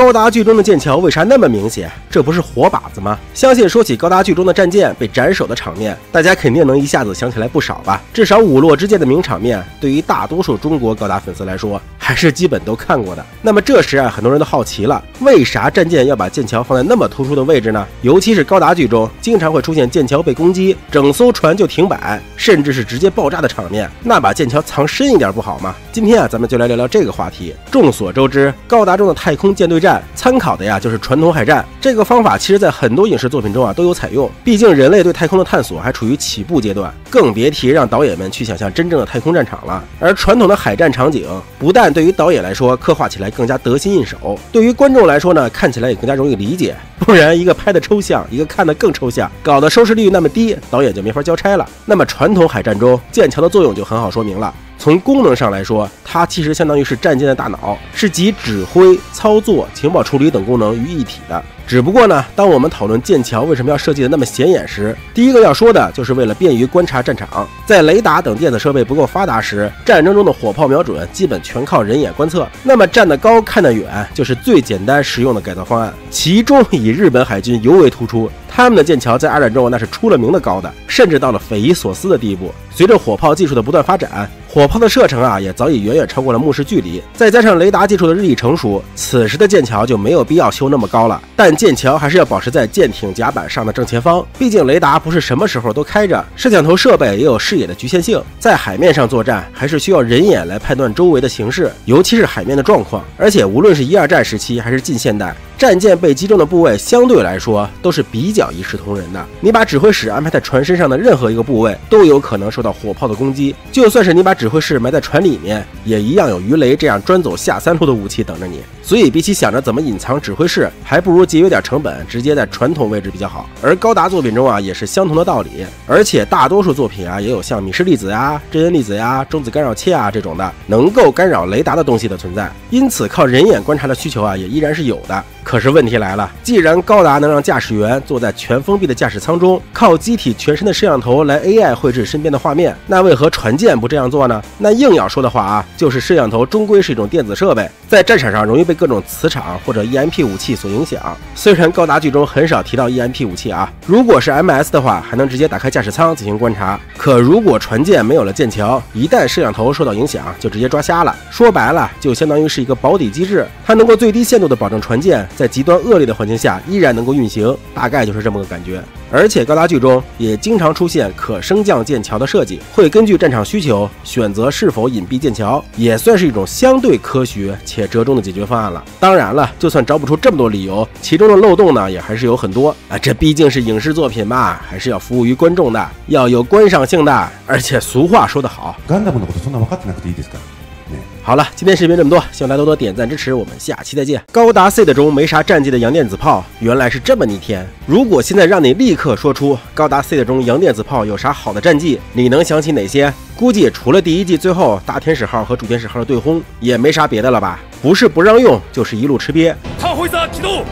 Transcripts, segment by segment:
高达剧中的剑桥为啥那么明显？这不是活靶子吗？相信说起高达剧中的战舰被斩首的场面，大家肯定能一下子想起来不少吧？至少五落之剑的名场面，对于大多数中国高达粉丝来说，还是基本都看过的。那么这时啊，很多人都好奇了，为啥战舰要把剑桥放在那么突出的位置呢？尤其是高达剧中，经常会出现剑桥被攻击，整艘船就停摆，甚至是直接爆炸的场面。那把剑桥藏深一点不好吗？今天啊，咱们就来聊聊这个话题。众所周知，高达中的太空舰队战参考的呀就是传统海战，这个方法其实在很多影视作品中啊都有采用。毕竟人类对太空的探索还处于起步阶段，更别提让导演们去想象真正的太空战场了。而传统的海战场景，不但对于导演来说刻画起来更加得心应手，对于观众来说呢，看起来也更加容易理解。不然一个拍的抽象，一个看得更抽象，搞得收视率那么低，导演就没法交差了。那么传统海战中，剑桥的作用就很好说明了。从功能上来说，它其实相当于是战舰的大脑，是集指挥、操作、情报处理等功能于一体的。只不过呢，当我们讨论剑桥为什么要设计的那么显眼时，第一个要说的就是为了便于观察战场。在雷达等电子设备不够发达时，战争中的火炮瞄准基本全靠人眼观测。那么站得高看得远就是最简单实用的改造方案，其中以日本海军尤为突出。他们的剑桥在二战中那是出了名的高的，甚至到了匪夷所思的地步。随着火炮技术的不断发展，火炮的射程啊也早已远远超过了目视距离，再加上雷达技术的日益成熟，此时的剑桥就没有必要修那么高了。但剑桥还是要保持在舰艇甲板上的正前方，毕竟雷达不是什么时候都开着，摄像头设备也有视野的局限性，在海面上作战还是需要人眼来判断周围的形势，尤其是海面的状况。而且无论是一二战时期还是近现代，战舰被击中的部位相对来说都是比较一视同仁的。你把指挥室安排在船身上的任何一个部位都有可能受到火炮的攻击，就算是你把指挥室埋在船里面，也一样有鱼雷这样专走下三路的武器等着你。所以比起想着怎么隐藏指挥室，还不如节约点成本，直接在传统位置比较好。而高达作品中啊也是相同的道理，而且大多数作品啊也有像米氏粒子呀、真恩粒子呀、中子干扰器啊这种的能够干扰雷达的东西的存在，因此靠人眼观察的需求啊也依然是有的。可是问题来了，既然高达能让驾驶员坐在全封闭的驾驶舱中，靠机体全身的摄像头来 AI 绘制身边的画面，那为何船舰不这样做呢？那硬要说的话啊，就是摄像头终归是一种电子设备，在战场上容易被各种磁场或者 EMP 武器所影响。虽然高达剧中很少提到 EMP 武器啊，如果是 MS 的话，还能直接打开驾驶舱进行观察。可如果船舰没有了剑桥，一旦摄像头受到影响，就直接抓瞎了。说白了，就相当于是一个保底机制，它能够最低限度的保证船舰在极端恶劣的环境下依然能够运行，大概就是这么个感觉。而且高达剧中也经常出现可升降剑桥的设计，会根据战场需求选择是否隐蔽剑桥，也算是一种相对科学且折中的解决方案了。当然了，就算找不出这么多理由，其中的漏洞呢也还是有很多啊。这毕竟是影视作品嘛，还是要服务于观众的，要有观赏性的。而且俗话说得好，ガンダムのことそんな分かってなくていいですから。好了，今天视频这么多，希望大家多多点赞支持，我们下期再见。高达 Seed 中没啥战绩的洋电子炮，原来是这么逆天。如果现在让你立刻说出高达 Seed 中洋电子炮有啥好的战绩，你能想起哪些？估计除了第一季最后大天使号和主天使号的对轰，也没啥别的了吧？不是不让用，就是一路吃瘪。炮灰色启动。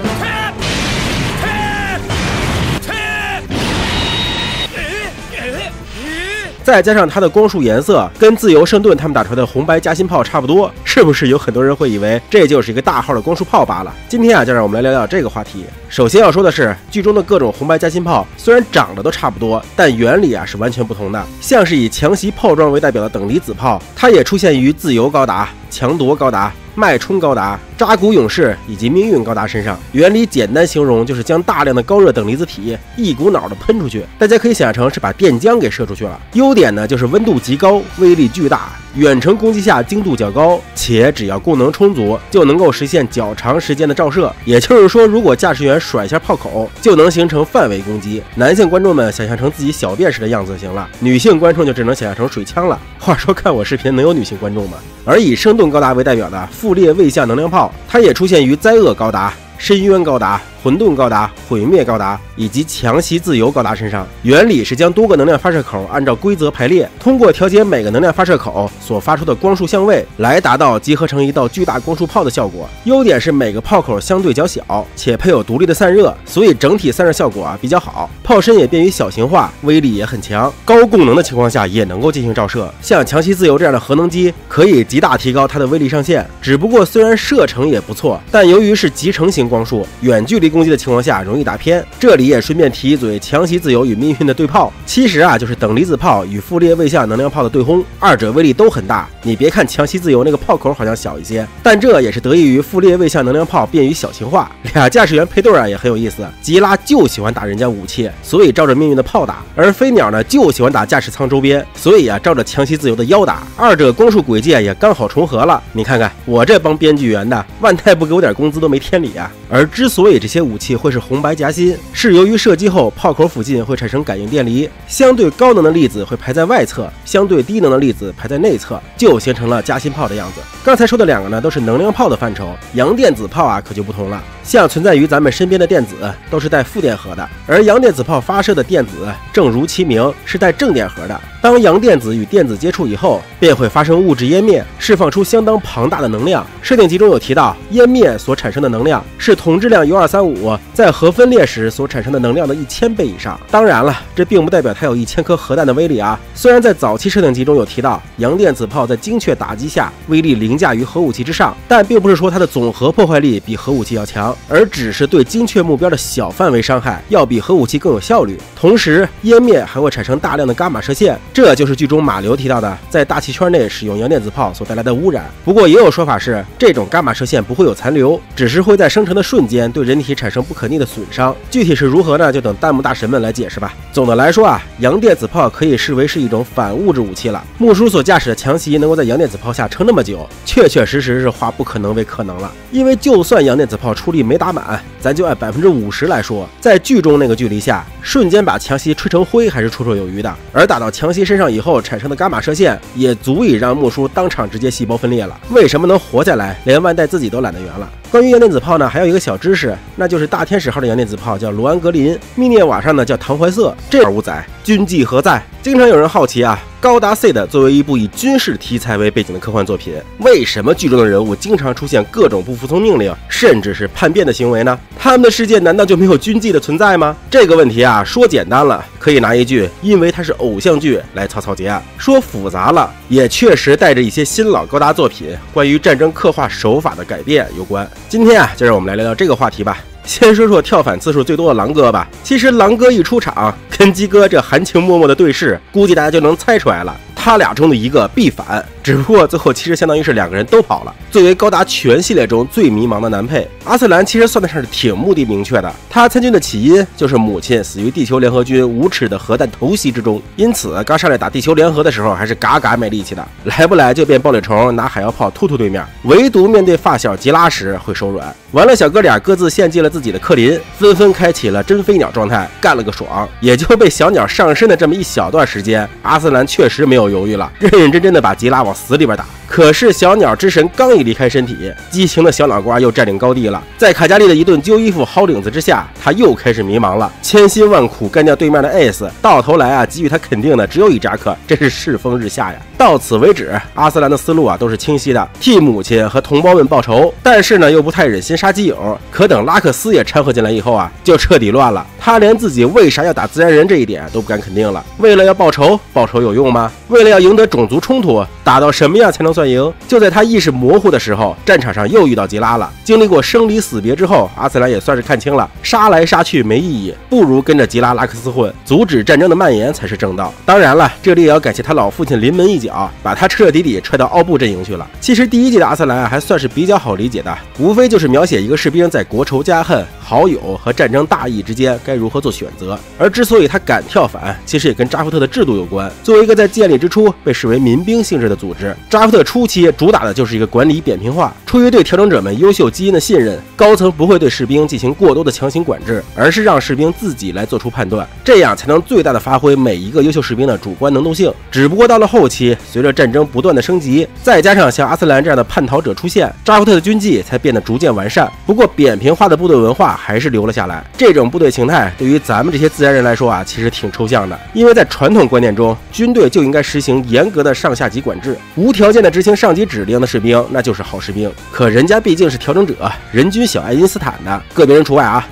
再加上它的光束颜色跟自由圣盾他们打出来的红白夹心炮差不多，是不是有很多人会以为这就是一个大号的光束炮罢了？今天啊，就让我们来聊聊这个话题。首先要说的是，剧中的各种红白夹心炮虽然长得都差不多，但原理啊是完全不同的。像是以强袭炮装为代表的等离子炮，它也出现于自由高达、强夺高达、脉冲高达、扎古勇士以及命运高达身上。原理简单形容就是将大量的高热等离子体一股脑的喷出去，大家可以想象成是把电浆给射出去了。优点呢就是温度极高，威力巨大，远程攻击下精度较高，且只要功能充足就能够实现较长时间的照射。也就是说，如果驾驶员甩一下炮口，就能形成范围攻击。男性观众们想象成自己小便时的样子就行了，女性观众就只能想象成水枪了。话说看我视频能有女性观众吗？而以圣盾高达为代表的副列卫相能量炮，它也出现于灾厄高达、深渊高达、混沌高达、毁灭高达以及强袭自由高达身上。原理是将多个能量发射口按照规则排列，通过调节每个能量发射口所发出的光束相位，来达到集合成一道巨大光束炮的效果。优点是每个炮口相对较小，且配有独立的散热，所以整体散热效果比较好。炮身也便于小型化，威力也很强，高供能的情况下也能够进行照射。像强袭自由这样的核能机，可以极大提高它的威力上限。只不过虽然射程也不错，但由于是集成型光束，远距离攻击的情况下容易打偏。这里也顺便提一嘴强袭自由与命运的对炮，其实就是等离子炮与傅列卫相能量炮的对轰，二者威力都很大。你别看强袭自由那个炮口好像小一些，但这也是得益于傅列卫相能量炮便于小型化。俩驾驶员配对也很有意思，吉拉就喜欢打人家武器，所以照着命运的炮打，而飞鸟呢就喜欢打驾驶舱周边，所以照着强袭自由的腰打，二者光束轨迹也刚好重合了。你看看我这帮编剧员的，万代不给我点工资都没天理啊！而之所以这些武器会是红白夹心，是由于射击后炮口附近会产生感应电离，相对高能的粒子会排在外侧，相对低能的粒子排在内侧，就形成了夹心炮的样子。刚才说的两个呢都是能量炮的范畴，阳电子炮可就不同了。像存在于咱们身边的电子都是带负电荷的，而阳电子炮发射的电子正如其名是带正电荷的。当阳电子与电子接触以后，便会发生物质湮灭，释放出相当庞大的能量。设定集中有提到，湮灭所产生的能量是统质量U235在核分裂时所产生的能量的1000倍以上。当然了，这并不代表它有1000颗核弹的威力啊。虽然在早期设定集中有提到，阳电子炮在精确打击下威力凌驾于核武器之上，但并不是说它的总和破坏力比核武器要强，而只是对精确目标的小范围伤害要比核武器更有效率。同时，湮灭还会产生大量的伽马射线，这就是剧中马流提到的在大气圈内使用阳电子炮所带来的污染。不过也有说法是，这种伽马射线不会有残留，只是会在生成的瞬间对人体产生不可逆的损伤。具体是如何呢？就等弹幕大神们来解释吧。总的来说阳电子炮可以视为是一种反物质武器了。木叔所驾驶的强袭能够在阳电子炮下撑那么久，确确实实是化不可能为可能了。因为就算阳电子炮出力没打满，咱就按50%来说，在剧中那个距离下，瞬间把强袭吹成灰还是绰绰有余的。而打到强袭身上以后产生的伽马射线，也足以让木叔当场直接细胞分裂了。为什么能活下来，连万代自己都懒得圆了。关于阳电子炮呢，还有一个小知识，那就是大天使号的阳电子炮叫罗安格林，密涅瓦上呢叫唐怀瑟。这2五仔军纪何在？经常有人好奇高达 C 的作为一部以军事题材为背景的科幻作品，为什么剧中的人物经常出现各种不服从命令，甚至是叛变的行为呢？他们的世界难道就没有军纪的存在吗？这个问题说简单了，可以拿一句因为它是偶像剧来草结；说复杂了，也确实带着一些新老高达作品关于战争刻画手法的改变有关。今天就让我们来聊聊这个话题吧。先说说跳反次数最多的狼哥吧。其实狼哥一出场，跟鸡哥这含情脉脉的对视，估计大家就能猜出来了，他俩中的一个必反，只不过最后其实相当于是2个人都跑了。作为高达全系列中最迷茫的男配，阿瑟兰其实算得上是挺目的明确的。他参军的起因就是母亲死于地球联合军无耻的核弹偷袭之中，因此刚上来打地球联合的时候还是嘎嘎没力气的，来不来就变暴力虫，拿海妖炮突对面，唯独面对发小吉拉时会手软。完了，小哥俩各自献祭了自己的克林，纷纷开启了真飞鸟状态，干了个爽。也就被小鸟上身的这么一小段时间，阿瑟兰确实没有犹豫了，认认真真的把吉拉往死里边打。可是小鸟之神刚一离开身体，激情的小脑瓜又占领高地了。在卡加利的一顿揪衣服薅领子之下，他又开始迷茫了。千辛万苦干掉对面的 Ace， 到头来给予他肯定的只有一扎克，真是世风日下呀。到此为止，阿瑟兰的思路都是清晰的，替母亲和同胞们报仇，但是呢又不太忍心杀基友。可等拉克斯也掺和进来以后就彻底乱了。他连自己为啥要打自然人这一点都不敢肯定了。为了要报仇，报仇有用吗？为了要赢得种族冲突，打到什么样才能算赢？就在他意识模糊的时候，战场上又遇到吉拉了。经历过生离死别之后，阿瑟兰也算是看清了，杀来杀去没意义，不如跟着吉拉拉克斯混，阻止战争的蔓延才是正道。当然了，这里也要感谢他老父亲临门一脚，把他彻彻底底踹到奥布阵营去了。其实第1季的阿瑟兰还算是比较好理解的，无非就是描写一个士兵在国仇家恨、好友和战争大义之间该如何做选择。而之所以他敢跳反，其实也跟扎夫特的制度有关。作为一个在建立之初被视为民兵性质的组织，扎夫特初期主打的就是一个管理扁平化。出于对调整者们优秀基因的信任，高层不会对士兵进行过多的强行管制，而是让士兵自己来做出判断，这样才能最大的发挥每一个优秀士兵的主观能动性。只不过到了后期，随着战争不断的升级，再加上像阿斯兰这样的叛逃者出现，扎夫特的军纪才变得逐渐完善。不过扁平化的部队文化还是留了下来。这种部队形态对于咱们这些自然人来说啊，其实挺抽象的，因为在传统观念中，军队就应该实行严格的上下级管制，无条件的执行上级指令的士兵，那就是好士兵。可人家毕竟是调整者，人均小爱因斯坦的，个别人除外啊。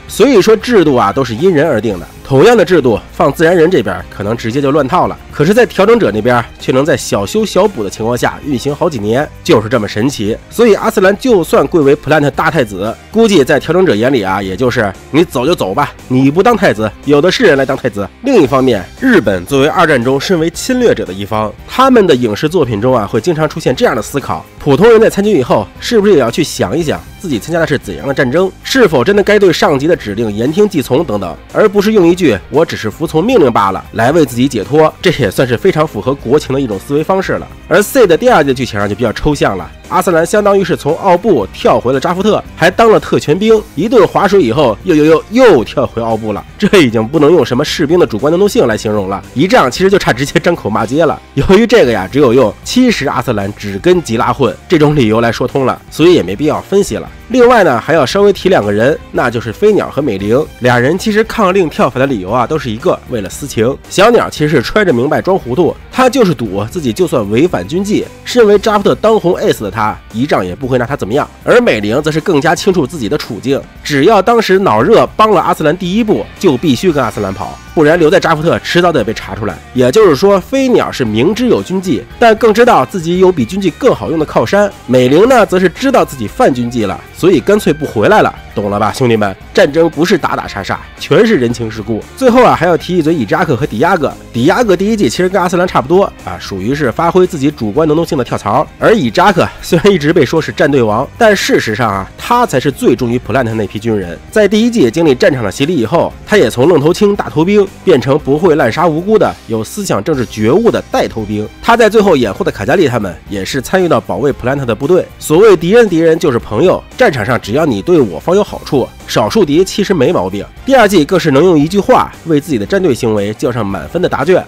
所以说制度啊都是因人而定的，同样的制度放自然人这边可能直接就乱套了，可是在调整者那边却能在小修小补的情况下运行好几年，就是这么神奇。所以阿斯兰就算贵为 Plant 大太子，估计在调整者眼里啊，也就是你走就走吧，你不当太子，有的是人来当太子。另一方面，日本作为二战中身为侵略者的一方，他们的影视作品中啊会经常出现这样的思考：普通人在参军以后，是不是也要去想一想自己参加的是怎样的战争，是否真的该对上级的指令言听计从等等，而不是用一句我只是服从命令罢了来为自己解脱。这也算是非常符合国情的一种思维方式了。而 C 的第二季的剧情上就比较抽象了，阿斯兰相当于是从奥布跳回了扎夫特，还当了特权兵，一顿划水以后又跳回奥布了。这已经不能用什么士兵的主观能动性来形容了，一仗其实就差直接张口骂街了。由于这个呀，只有用70阿斯兰只跟吉拉混这种理由来说通了，所以也没必要分析了。另外呢，还要稍微提两个人，那就是飞鸟和美玲。俩人其实抗令跳反的理由啊，都是一个，为了私情。小鸟其实是揣着明白装糊涂，他就是赌自己就算违反军纪，身为扎夫特当红 ace 的他，一仗也不会拿他怎么样。而美玲则是更加清楚自己的处境，只要当时脑热帮了阿斯兰第一步，就必须跟阿斯兰跑，不然留在扎夫特迟早得被查出来。也就是说，飞鸟是明知有军纪，但更知道自己有比军纪更好用的靠山。美玲呢，则是知道自己犯军纪了，所以干脆不回来了，懂了吧，兄弟们？战争不是打打杀杀，全是人情世故。最后啊，还要提一嘴以扎克和迪亚哥。迪亚哥第一季其实跟阿斯兰差不多啊，属于是发挥自己主观能动性的跳槽。而以扎克虽然一直被说是战队王，但事实上啊，他才是最忠于 Plant 那批军人。在第一季经历战场的洗礼以后，他也从愣头青大头兵变成不会滥杀无辜的、有思想政治觉悟的带头兵。他在最后掩护的卡加利他们，也是参与到保卫 Plant 的部队。所谓敌人就是朋友，战场上只要你对我方有好处，少数敌其实没毛病。第二季更是能用一句话为自己的战队行为交上满分的答卷。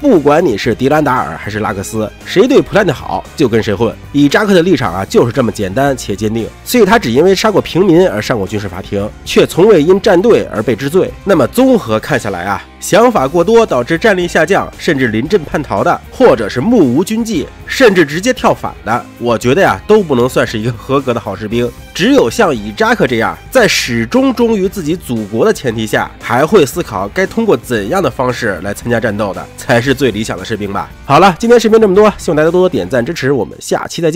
不管你是迪兰达尔还是拉克斯，谁对 Plant 好就跟谁混。以扎克的立场啊，就是这么简单且坚定，所以他只因为杀过平民而上过军事法庭，却从未因站队而被治罪。那么综合看下来啊，想法过多导致战力下降，甚至临阵叛逃的，或者是目无军纪，甚至直接跳反的，我觉得呀，都不能算是一个合格的好士兵。只有像以扎克这样，在始终忠于自己祖国的前提下，还会思考该通过怎样的方式来参加战斗的，才是最理想的士兵吧。好了，今天视频这么多，希望大家多多点赞支持，我们下期再见。